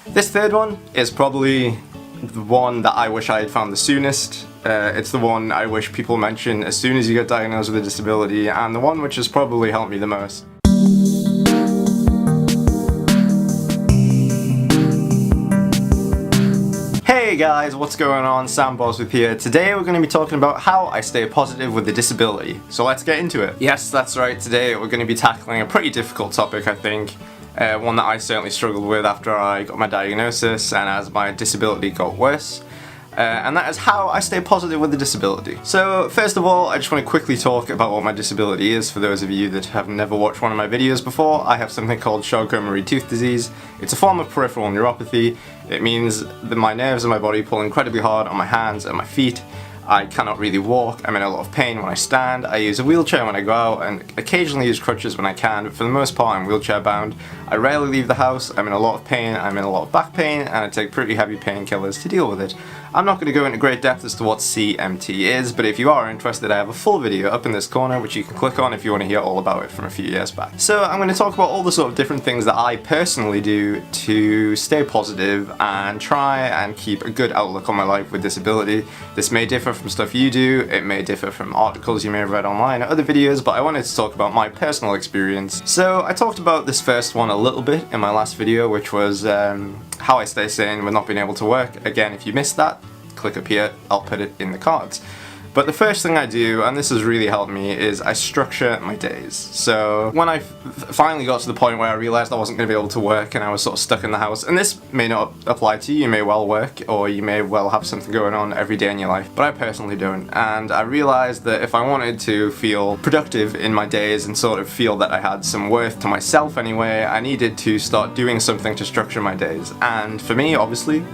This third one is probably the one that I wish I had found the soonest. It's the one I wish people mention as soon as you get diagnosed with a disability, and the one which has probably helped me the most. Hey guys, what's going on? Sam Bosworth here. Today we're going to be talking about how I stay positive with a disability. So let's get into it. Yes, that's right. Today we're going to be tackling a pretty difficult topic, I think. One that I certainly struggled with after I got my diagnosis and as my disability got worse. And that is how I stay positive with a disability. So first of all, I just want to quickly talk about what my disability is for those of you that have never watched one of my videos before. I have something called Charcot-Marie tooth disease. It's a form of peripheral neuropathy. It means that my nerves in my body pull incredibly hard on my hands and my feet. I cannot really walk, I'm in a lot of pain when I stand, I use a wheelchair when I go out and occasionally use crutches when I can, but for the most part I'm wheelchair bound. I rarely leave the house, I'm in a lot of pain, I'm in a lot of back pain, and I take pretty heavy painkillers to deal with it. I'm not going to go into great depth as to what CMT is, but if you are interested I have a full video up in this corner which you can click on if you want to hear all about it from a few years back. So I'm going to talk about all the sort of different things that I personally do to stay positive and try and keep a good outlook on my life with disability. This may differ from stuff you do, it may differ from articles you may have read online or other videos, but I wanted to talk about my personal experience. So I talked about this first one a little bit in my last video, which was how I stay sane with not being able to work. Again, if you missed that, click up here, I'll put it in the cards. But the first thing I do, and this has really helped me, is I structure my days. So when I finally got to the point where I realised I wasn't going to be able to work and I was sort of stuck in the house, and this may not apply to you, you may well work or you may well have something going on every day in your life, but I personally don't. And I realised that if I wanted to feel productive in my days and sort of feel that I had some worth to myself anyway, I needed to start doing something to structure my days. And for me, obviously,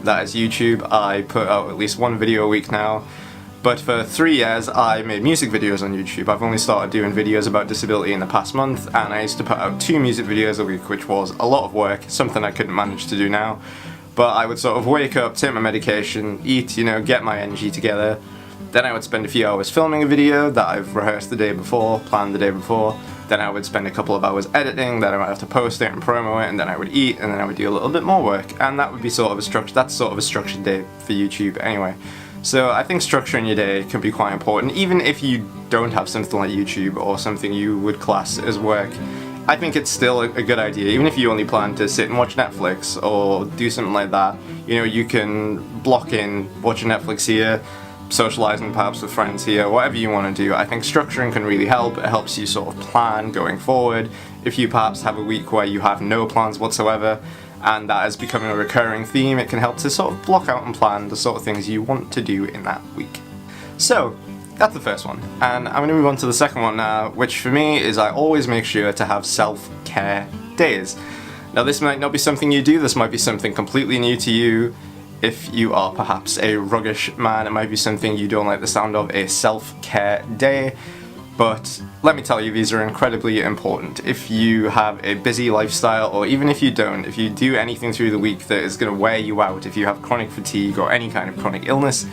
that is YouTube. I put out at least one video a week now. But for 3 years I made music videos on YouTube. I've only started doing videos about disability in the past month, and I used to put out 2 music videos a week, which was a lot of work, something I couldn't manage to do now. But I would sort of wake up, take my medication, eat, get my energy together. Then I would spend a few hours filming a video that I've rehearsed the day before, planned the day before. Then I would spend a couple of hours editing, then I would have to post it and promo it, and then I would eat, and then I would do a little bit more work. And that would be sort of a structured day for YouTube anyway. So I think structuring your day can be quite important, even if you don't have something like YouTube or something you would class as work. I think it's still a good idea, even if you only plan to sit and watch Netflix or do something like that. You can block in watching Netflix here, socializing perhaps with friends here, whatever you want to do. I think structuring can really help. It helps you sort of plan going forward. If you perhaps have a week where you have no plans whatsoever, and that is becoming a recurring theme, it can help to sort of block out and plan the sort of things you want to do in that week. So that's the first one, and I'm going to move on to the second one now, which for me is I always make sure to have self-care days. Now this might not be something you do, this might be something completely new to you. If you are perhaps a ruggish man, it might be something you don't like the sound of, a self-care day. But let me tell you, these are incredibly important. If you have a busy lifestyle, or even if you don't, if you do anything through the week that is going to wear you out, if you have chronic fatigue or any kind of chronic illness,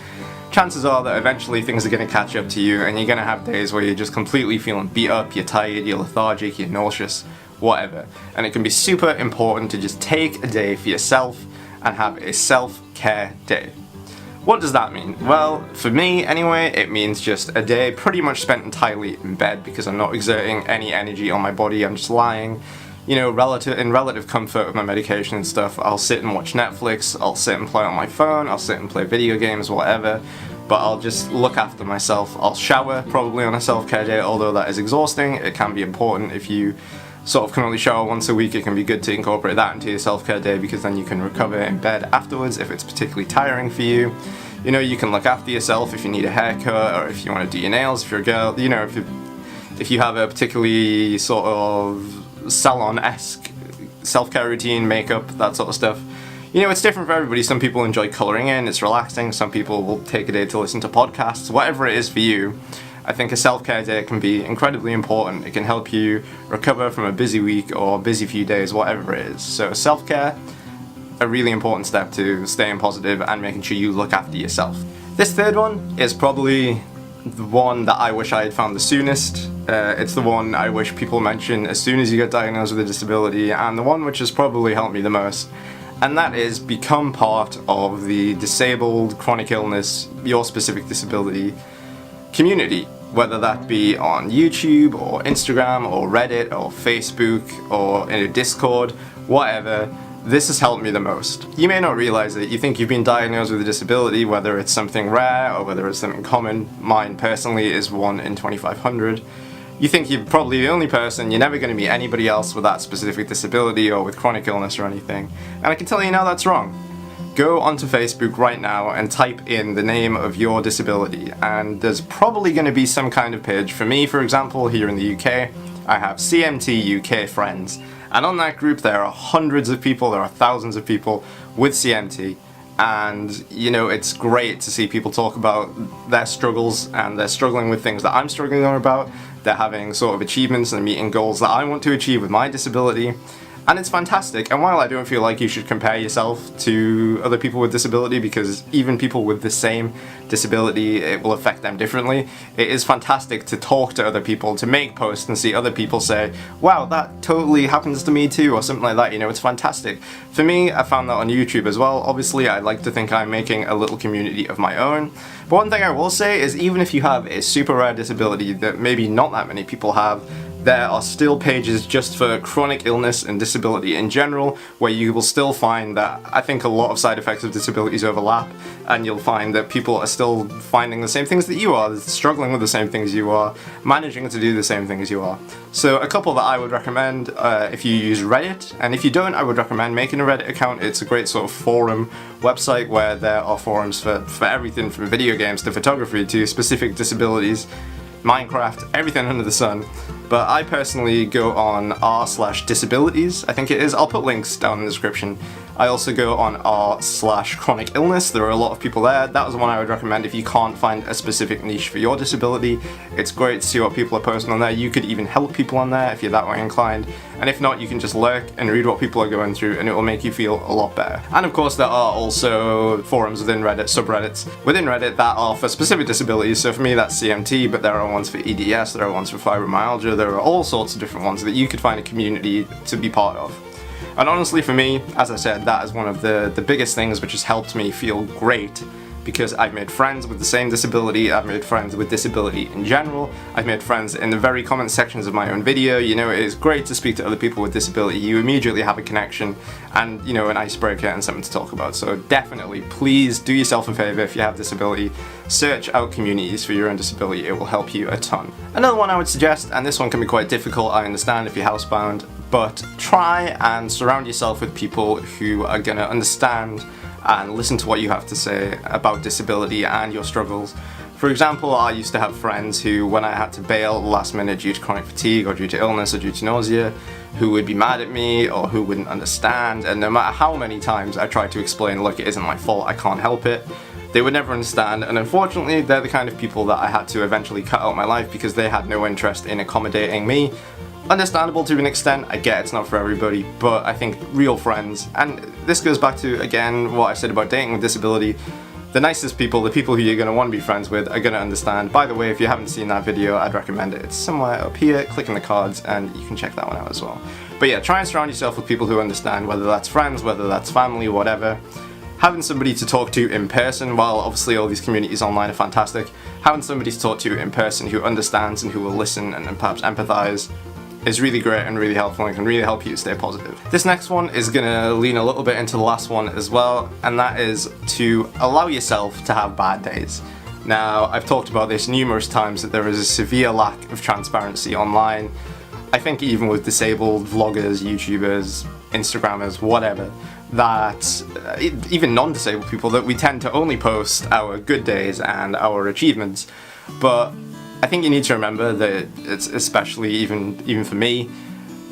chances are that eventually things are going to catch up to you and you're going to have days where you're just completely feeling beat up, you're tired, you're lethargic, you're nauseous, whatever. And it can be super important to just take a day for yourself and have a self-care day. What does that mean? Well, for me anyway, it means just a day pretty much spent entirely in bed because I'm not exerting any energy on my body, I'm just lying, in relative comfort with my medication and stuff. I'll sit and watch Netflix, I'll sit and play on my phone, I'll sit and play video games, whatever, but I'll just look after myself. I'll shower probably on a self-care day, although that is exhausting. It can be important if you sort of can only shower once a week. It can be good to incorporate that into your self-care day because then you can recover in bed afterwards if it's particularly tiring for you. You can look after yourself if you need a haircut or if you want to do your nails, if you're a girl, if you have a particularly sort of salon-esque self-care routine, makeup, that sort of stuff. It's different for everybody. Some people enjoy colouring in, it's relaxing, some people will take a day to listen to podcasts, whatever it is for you. I think a self-care day can be incredibly important. It can help you recover from a busy week or busy few days, whatever it is. So self-care, a really important step to staying positive and making sure you look after yourself. This third one is probably the one that I wish I had found the soonest. It's the one I wish people mention as soon as you get diagnosed with a disability, and the one which has probably helped me the most. and that is become part of the disabled, chronic illness, your specific disability community, whether that be on YouTube or Instagram or Reddit or Facebook or in a Discord, whatever. This has helped me the most. You may not realize it. You think you've been diagnosed with a disability, whether it's something rare or whether it's something common. Mine personally is 1 in 2,500. You think you're probably the only person, you're never going to meet anybody else with that specific disability or with chronic illness or anything. And I can tell you now that's wrong. Go onto Facebook right now and type in the name of your disability, and there's probably going to be some kind of page. For me, for example, here in the UK, I have CMT UK friends, and on that group there are hundreds of people, there are thousands of people with CMT, and you know, it's great to see people talk about their struggles, and they're struggling with things that I'm struggling about. They're having sort of achievements and meeting goals that I want to achieve with my disability. And it's fantastic. And while I don't feel like you should compare yourself to other people with disability, because even people with the same disability, it will affect them differently, it is fantastic to talk to other people, to make posts and see other people say, wow, that totally happens to me too, or something like that. You know, it's fantastic. For me, I found that on YouTube as well. Obviously, I like to think I'm making a little community of my own. But one thing I will say is, even if you have a super rare disability that maybe not that many people have, there are still pages just for chronic illness and disability in general, where you will still find that I think a lot of side effects of disabilities overlap, and you'll find that people are still finding the same things that you are, struggling with the same things you are, managing to do the same things you are. So a couple that I would recommend if you use Reddit, and if you don't, I would recommend making a Reddit account. It's a great sort of forum website where there are forums for everything from video games to photography to specific disabilities, Minecraft, everything under the sun. But I personally go on r/disabilities, I think it is. I'll put links down in the description. I also go on r/chronic illness. There are a lot of people there. That was one I would recommend if you can't find a specific niche for your disability. It's great to see what people are posting on there. You could even help people on there if you're that way inclined. And if not, you can just lurk and read what people are going through, and it will make you feel a lot better. And of course, there are also forums within Reddit, subreddits within Reddit that are for specific disabilities. So for me, that's CMT, but there are ones for EDS, there are ones for fibromyalgia, there are all sorts of different ones that you could find a community to be part of. And honestly, for me, as I said, that is one of the biggest things which has helped me feel great, because I've made friends with the same disability, I've made friends with disability in general, I've made friends in the very comment sections of my own video. You know, it is great to speak to other people with disability. You immediately have a connection and, you know, an icebreaker and something to talk about. So definitely, please do yourself a favor if you have disability. Search out communities for your own disability, it will help you a ton. Another one I would suggest, and this one can be quite difficult, I understand if you're housebound, but try and surround yourself with people who are gonna understand and listen to what you have to say about disability and your struggles. For example, I used to have friends who, when I had to bail last minute due to chronic fatigue or due to illness or due to nausea, who would be mad at me or who wouldn't understand, and no matter how many times I tried to explain, look, it isn't my fault, I can't help it, they would never understand. And unfortunately, they're the kind of people that I had to eventually cut out my life because they had no interest in accommodating me. Understandable to an extent, I get it's not for everybody, but I think real friends, and this goes back to, again, what I said about dating with disability, the nicest people, the people who you're going to want to be friends with, are going to understand. By the way, if you haven't seen that video, I'd recommend it. It's somewhere up here, click in the cards, and you can check that one out as well. But yeah, try and surround yourself with people who understand, whether that's friends, whether that's family, whatever. Having somebody to talk to in person, while obviously all these communities online are fantastic, having somebody to talk to in person who understands and who will listen and perhaps empathize is really great and really helpful and can really help you stay positive. This next one is gonna lean a little bit into the last one as well, and that is to allow yourself to have bad days. Now, I've talked about this numerous times, that there is a severe lack of transparency online. I think even with disabled vloggers, YouTubers, Instagrammers, whatever, that even non-disabled people, that we tend to only post our good days and our achievements. But I think you need to remember that it's especially even for me,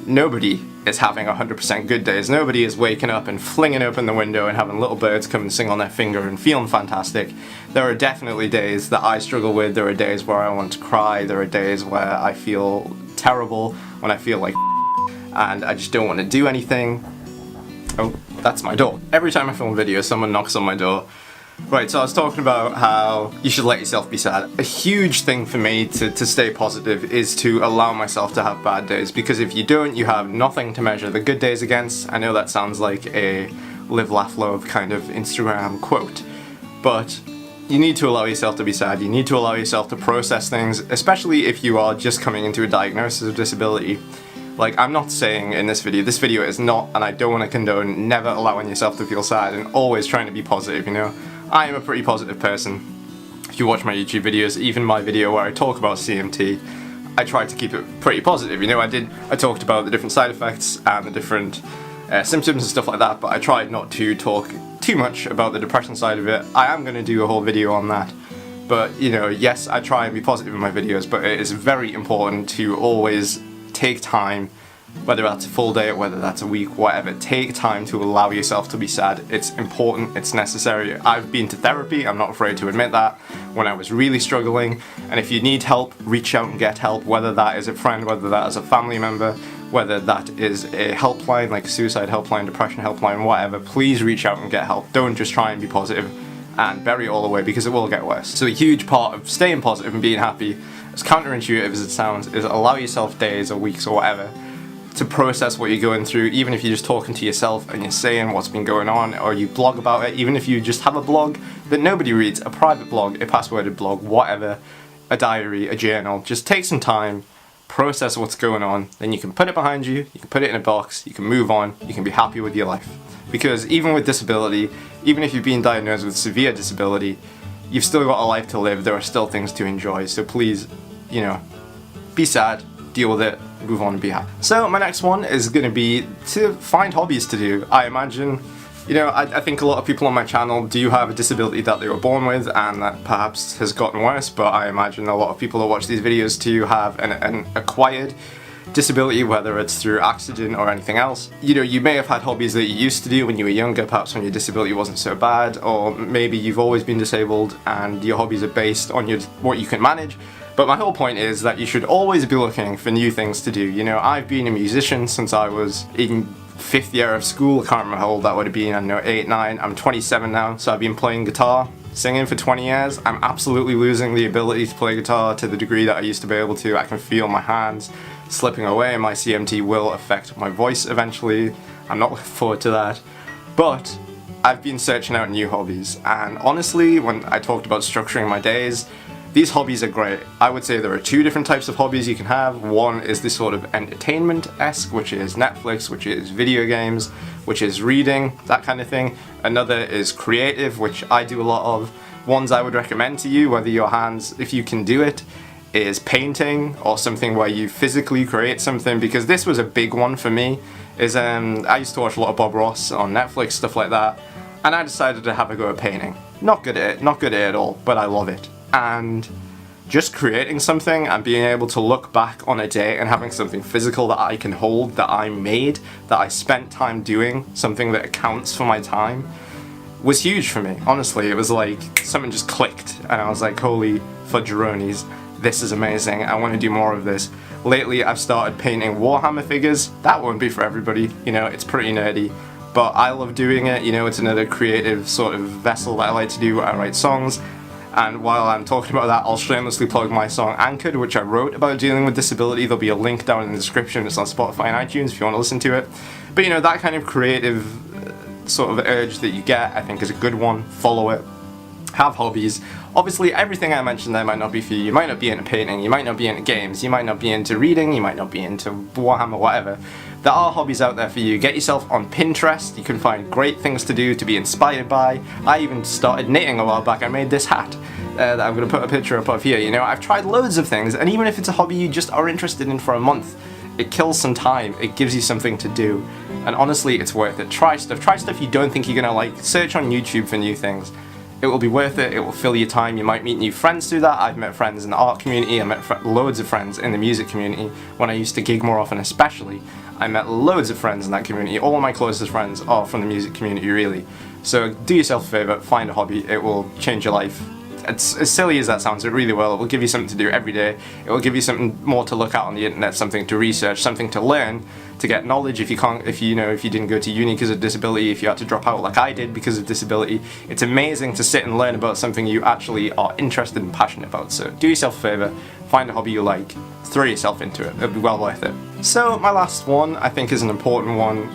nobody is having 100% good days. Nobody is waking up and flinging open the window and having little birds come and sing on their finger and feeling fantastic. There are definitely days that I struggle with. There are days where I want to cry. There are days where I feel terrible, when I feel like and I just don't want to do anything. Oh, that's my door. Every time I film a video, someone knocks on my door. Right, so I was talking about how you should let yourself be sad. A huge thing for me to stay positive is to allow myself to have bad days, because if you don't, you have nothing to measure the good days against. I know that sounds like a live, laugh, love kind of Instagram quote. But you need to allow yourself to be sad, you need to allow yourself to process things, especially if you are just coming into a diagnosis of disability. Like, I'm not saying in this video is not, and I don't want to condone never allowing yourself to feel sad and always trying to be positive, you know. I am a pretty positive person. If you watch my YouTube videos, even my video where I talk about CMT, I tried to keep it pretty positive, you know. I talked about the different side effects and the different symptoms and stuff like that, but I tried not to talk too much about the depression side of it. I am going to do a whole video on that. But, you know, yes, I try and be positive in my videos, but it is very important to always take time, whether that's a full day, whether that's a week, whatever, take time to allow yourself to be sad. It's important, it's necessary. I've been to therapy, I'm not afraid to admit that, when I was really struggling, and if you need help, reach out and get help, whether that is a friend, whether that is a family member, whether that is a helpline, like a suicide helpline, depression helpline, whatever, please reach out and get help. Don't just try and be positive and bury it all away, because it will get worse. So a huge part of staying positive and being happy, as counterintuitive as it sounds, is allow yourself days or weeks or whatever to process what you're going through, even if you're just talking to yourself and you're saying what's been going on, or you blog about it, even if you just have a blog that nobody reads, a private blog, a passworded blog, whatever, a diary, a journal. Just take some time, process what's going on, then you can put it behind you, you can put it in a box, you can move on, you can be happy with your life. Because even with disability, even if you've been diagnosed with severe disability, you've still got a life to live, there are still things to enjoy, so please, you know, be sad, deal with it, move on and be happy. So my next one is going to be to find hobbies to do. I imagine, you know, I think a lot of people on my channel do have a disability that they were born with and that perhaps has gotten worse, but I imagine a lot of people that watch these videos too have an acquired disability, whether it's through accident or anything else. You know, you may have had hobbies that you used to do when you were younger, perhaps when your disability wasn't so bad, or maybe you've always been disabled and your hobbies are based on what you can manage. But my whole point is that you should always be looking for new things to do. You know, I've been a musician since I was in 5th year of school. I can't remember how old that would have been, I don't know, 8, 9. I'm 27 now, so I've been playing guitar, singing for 20 years. I'm absolutely losing the ability to play guitar to the degree that I used to be able to. I can feel my hands slipping away. My CMT will affect my voice eventually. I'm not looking forward to that. But I've been searching out new hobbies, and honestly, when I talked about structuring my days, these hobbies are great. I would say there are 2 different types of hobbies you can have. One is this sort of entertainment-esque, which is Netflix, which is video games, which is reading, that kind of thing. Another is creative, which I do a lot of. Ones I would recommend to you, whether your hands, if you can do it, is painting or something where you physically create something, because this was a big one for me. I used to watch a lot of Bob Ross on Netflix, stuff like that, and I decided to have a go at painting. Not good at it at all, but I love it. And just creating something and being able to look back on a day and having something physical that I can hold, that I made, that I spent time doing, something that accounts for my time, was huge for me. Honestly, it was like something just clicked and I was like, holy fudgeronies, this is amazing, I want to do more of this. Lately I've started painting Warhammer figures. That won't be for everybody, you know, it's pretty nerdy, but I love doing it. You know, it's another creative sort of vessel that I like to do where I write songs. And while I'm talking about that, I'll shamelessly plug my song Anchored, which I wrote about dealing with disability. There'll be a link down in the description. It's on Spotify and iTunes if you want to listen to it. But you know, that kind of creative sort of urge that you get, I think is a good one. Follow it. Have hobbies. Obviously, everything I mentioned there might not be for you. You might not be into painting, you might not be into games, you might not be into reading, you might not be into Warhammer, whatever. There are hobbies out there for you. Get yourself on Pinterest. You can find great things to do, to be inspired by. I even started knitting a while back. I made this hat that I'm going to put a picture up of here. You know, I've tried loads of things, and even if it's a hobby you just are interested in for a month, it kills some time, it gives you something to do, and honestly, it's worth it. Try stuff you don't think you're going to like. Search on YouTube for new things. It will be worth it, it will fill your time, you might meet new friends through that. I've met friends in the art community, I met loads of friends in the music community. When I used to gig more often especially, I met loads of friends in that community. All of my closest friends are from the music community, really. So do yourself a favour, find a hobby, it will change your life. It's as silly as that sounds, it really will. It will give you something to do every day. It will give you something more to look at on the internet, something to research, something to learn, to get knowledge. If you didn't go to uni because of disability, if you had to drop out like I did because of disability, it's amazing to sit and learn about something you actually are interested and passionate about. So do yourself a favour, find a hobby you like, throw yourself into it. It'll be well worth it. So my last one, I think, is an important one.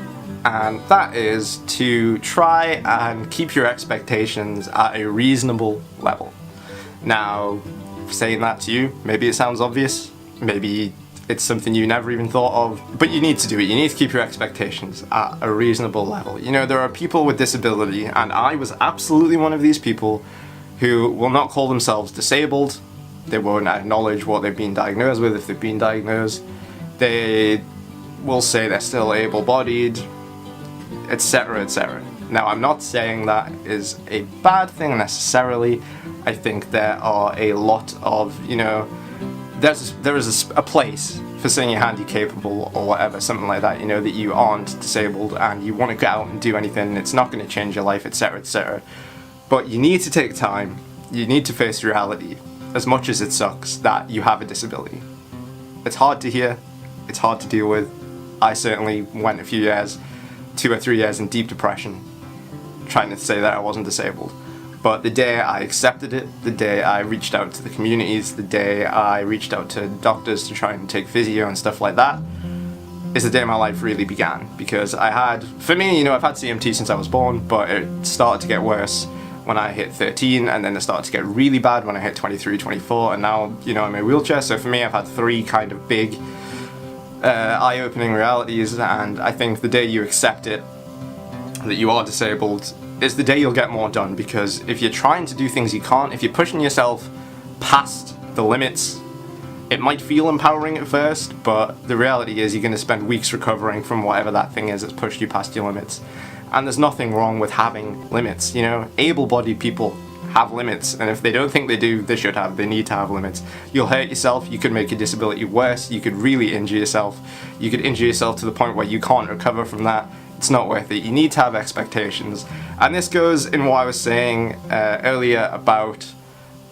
and that is to try and keep your expectations at a reasonable level. Now, saying that to you, maybe it sounds obvious, maybe it's something you never even thought of, but you need to do it. You need to keep your expectations at a reasonable level. You know, there are people with disability, and I was absolutely one of these people who will not call themselves disabled. They won't acknowledge what they've been diagnosed with if they've been diagnosed. They will say they're still able-bodied, etc., etc. Now, I'm not saying that is a bad thing necessarily. I think there are a lot of, you know, there is a place for saying you're handy capable or whatever, something like that, you know, that you aren't disabled and you want to go out and do anything and it's not going to change your life, etc., etc. But you need to take time, you need to face reality, as much as it sucks that you have a disability. It's hard to hear, it's hard to deal with. I certainly went a few years, 2 or 3 years in deep depression, trying to say that I wasn't disabled. But the day I accepted it, the day I reached out to the communities, the day I reached out to doctors to try and take physio and stuff like that, is the day my life really began. Because I had, for me, you know, I've had CMT since I was born, but it started to get worse when I hit 13, and then it started to get really bad when I hit 23, 24, and now, you know, I'm in a wheelchair. So for me, I've had 3 kind of big eye-opening realities, and I think the day you accept it, that you are disabled, is the day you'll get more done. Because if you're trying to do things you can't, if you're pushing yourself past the limits, it might feel empowering at first, but the reality is you're going to spend weeks recovering from whatever that thing is that's pushed you past your limits. And there's nothing wrong with having limits, you know. Able-bodied people have limits, and if they don't think they do, they should have. They need to have limits. You'll hurt yourself, you could make your disability worse, you could really injure yourself. You could injure yourself to the point where you can't recover from that. It's not worth it. You need to have expectations. And this goes in what I was saying earlier about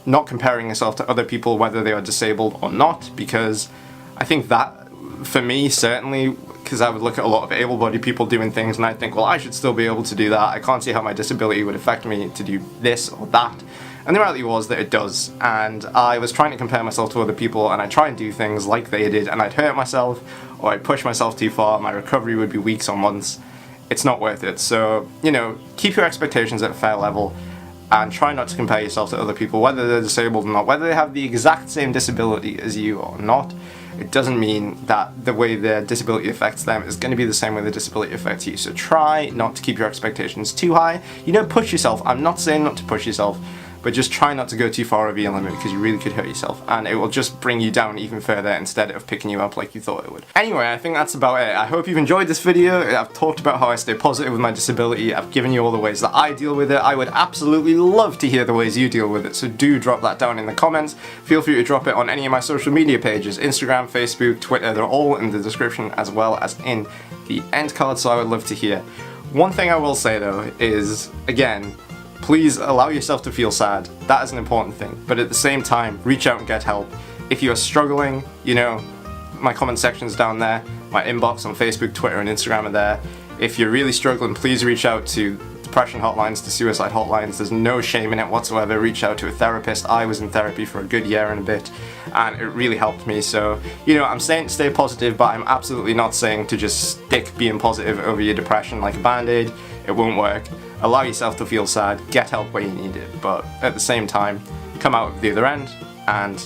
not comparing yourself to other people, whether they are disabled or not, because I think that, for me, certainly, because I would look at a lot of able-bodied people doing things and I'd think, well, I should still be able to do that. I can't see how my disability would affect me to do this or that. And the reality was that it does. And I was trying to compare myself to other people, and I'd try and do things like they did, and I'd hurt myself, or I'd push myself too far. My recovery would be weeks or months. It's not worth it. So, you know, keep your expectations at a fair level and try not to compare yourself to other people, whether they're disabled or not, whether they have the exact same disability as you or not. It doesn't mean that the way their disability affects them is going to be the same way the disability affects you. So try not to keep your expectations too high. You know, push yourself. I'm not saying not to push yourself, but just try not to go too far over your limit, because you really could hurt yourself and it will just bring you down even further instead of picking you up like you thought it would. Anyway, I think that's about it. I hope you've enjoyed this video. I've talked about how I stay positive with my disability. I've given you all the ways that I deal with it. I would absolutely love to hear the ways you deal with it, so do drop that down in the comments. Feel free to drop it on any of my social media pages, Instagram, Facebook, Twitter. They're all in the description as well as in the end card, so I would love to hear. One thing I will say though is, again, please allow yourself to feel sad. That is an important thing. But at the same time, reach out and get help. If you are struggling, you know, my comment section's down there. My inbox on Facebook, Twitter, and Instagram are there. If you're really struggling, please reach out to depression hotlines, to suicide hotlines. There's no shame in it whatsoever. Reach out to a therapist. I was in therapy for a good year and a bit, and it really helped me. So, you know, I'm saying to stay positive, but I'm absolutely not saying to just stick being positive over your depression like a band-aid. It won't work. Allow yourself to feel sad, get help where you need it, but at the same time, come out the other end and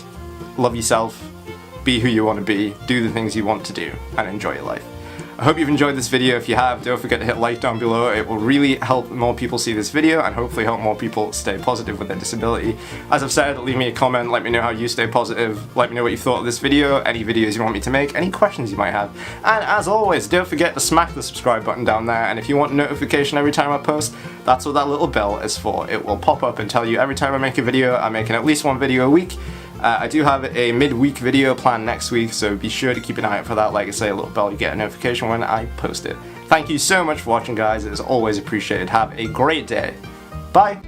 love yourself, be who you want to be, do the things you want to do, and enjoy your life. I hope you've enjoyed this video. If you have, don't forget to hit like down below. It will really help more people see this video and hopefully help more people stay positive with their disability. As I've said, leave me a comment, let me know how you stay positive, let me know what you thought of this video, any videos you want me to make, any questions you might have. And as always, don't forget to smack the subscribe button down there, and if you want notification every time I post, that's what that little bell is for. It will pop up and tell you every time I make a video. I'm making at least one video a week. I do have a mid-week video planned next week, so be sure to keep an eye out for that. Like I say, a little bell to get a notification when I post it. Thank you so much for watching, guys. It is always appreciated. Have a great day. Bye!